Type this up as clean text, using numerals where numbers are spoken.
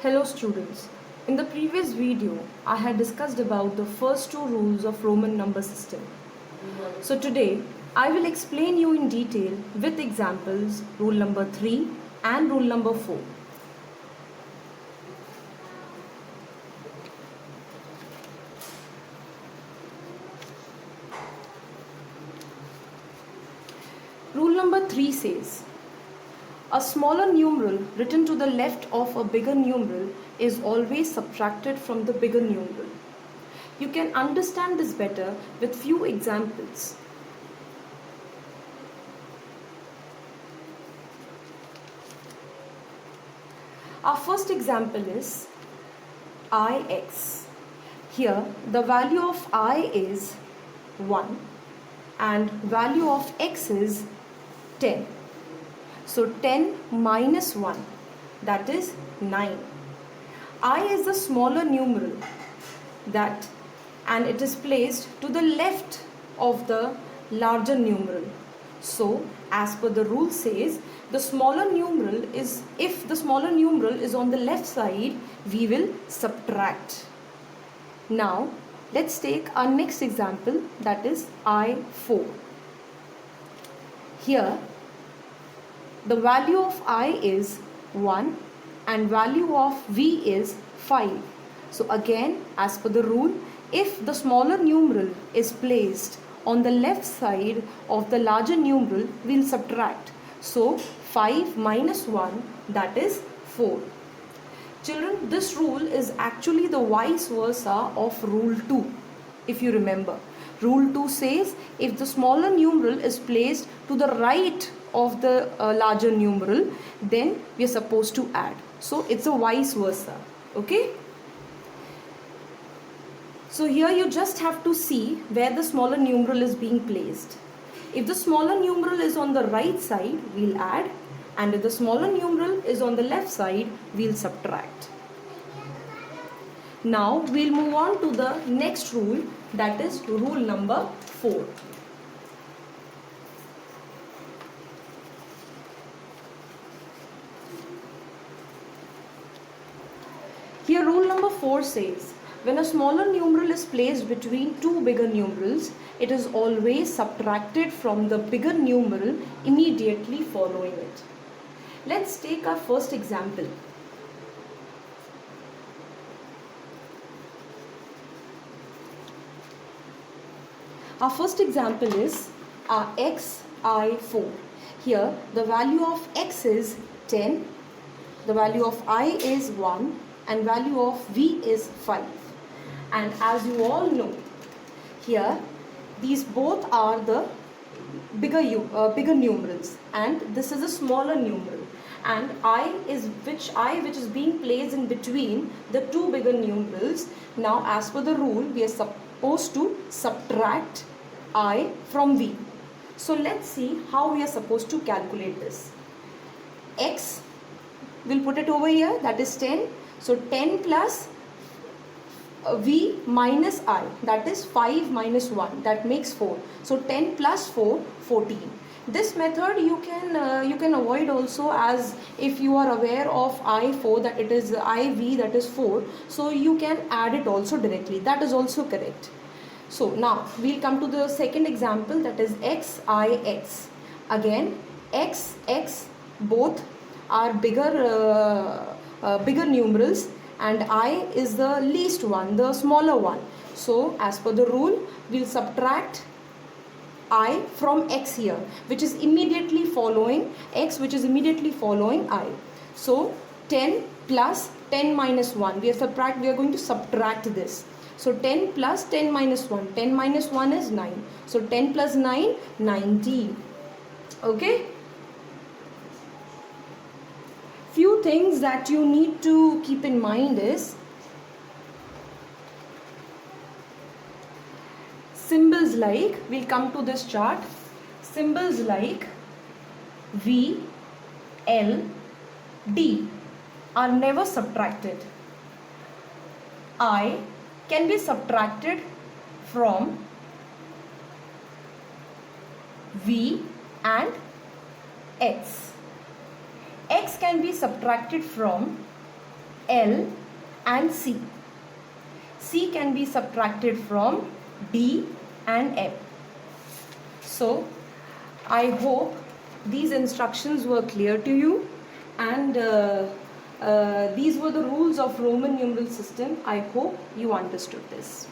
Hello students. In the previous video, I had discussed about the first two rules of Roman number system. So today, I will explain you in detail with examples rule number 3 and rule number 4. Rule number 3 says, a smaller numeral written to the left of a bigger numeral is always subtracted from the bigger numeral. You can understand this better with few examples. Our first example is ix. Here the value of I is 1 and value of x is 10. So 10 minus 1, that is 9. I is the smaller numeral and it is placed to the left of the larger numeral. So as per the rule says, the smaller numeral is, if the smaller numeral is on the left side, we will subtract. Now let's take our next example, that is I4. Here the value of I is 1 and value of V is 5. So again, as per the rule, if the smaller numeral is placed on the left side of the larger numeral, we will subtract. So 5 minus 1, that is 4. Children, this rule is actually the vice versa of rule 2, if you remember. Rule 2 says if the smaller numeral is placed to the right of the larger numeral, then we are supposed to add. So it's a vice versa. Okay? So here you just have to see where the smaller numeral is being placed. If the smaller numeral is on the right side, we'll add, and if the smaller numeral is on the left side, we'll subtract. Now we'll move on to the next rule, that is rule number 4. Here rule number 4 says, when a smaller numeral is placed between two bigger numerals, it is always subtracted from the bigger numeral immediately following it. Let's take our first example. Our first example is our xi4. Here the value of x is 10, the value of I is 1 and value of V is 5. And as you all know, here these both are the bigger numerals and this is a smaller numeral, and which is being placed in between the two bigger numerals. Now as per the rule, we are supposed to subtract I from V. So let's see how we are supposed to calculate this. X, we'll put it over here, that is 10. So 10 plus V minus I, that is 5 minus 1, that makes 4. So 10 plus 4, 14. This method you can avoid also, as if you are aware of I4, that it is IV, that is 4. So you can add it also directly. That is also correct. So now we'll come to the second example, that is XIX. Again, XX both are bigger numerals and I is the least one, the smaller one. So as per the rule, we'll subtract I from x here, which is immediately following x, which is immediately following I. So 10 plus 10 minus 1, we are going to subtract this. So 10 plus 10 minus 1, 10 minus 1 is 9. So 10 plus 9, 19. Okay? Few things that you need to keep in mind is symbols like, we'll come to this chart, symbols like V, L, D are never subtracted. I can be subtracted from V and X. X can be subtracted from L and C. C can be subtracted from D and M. So I hope these instructions were clear to you, and these were the rules of Roman numeral system. I hope you understood this.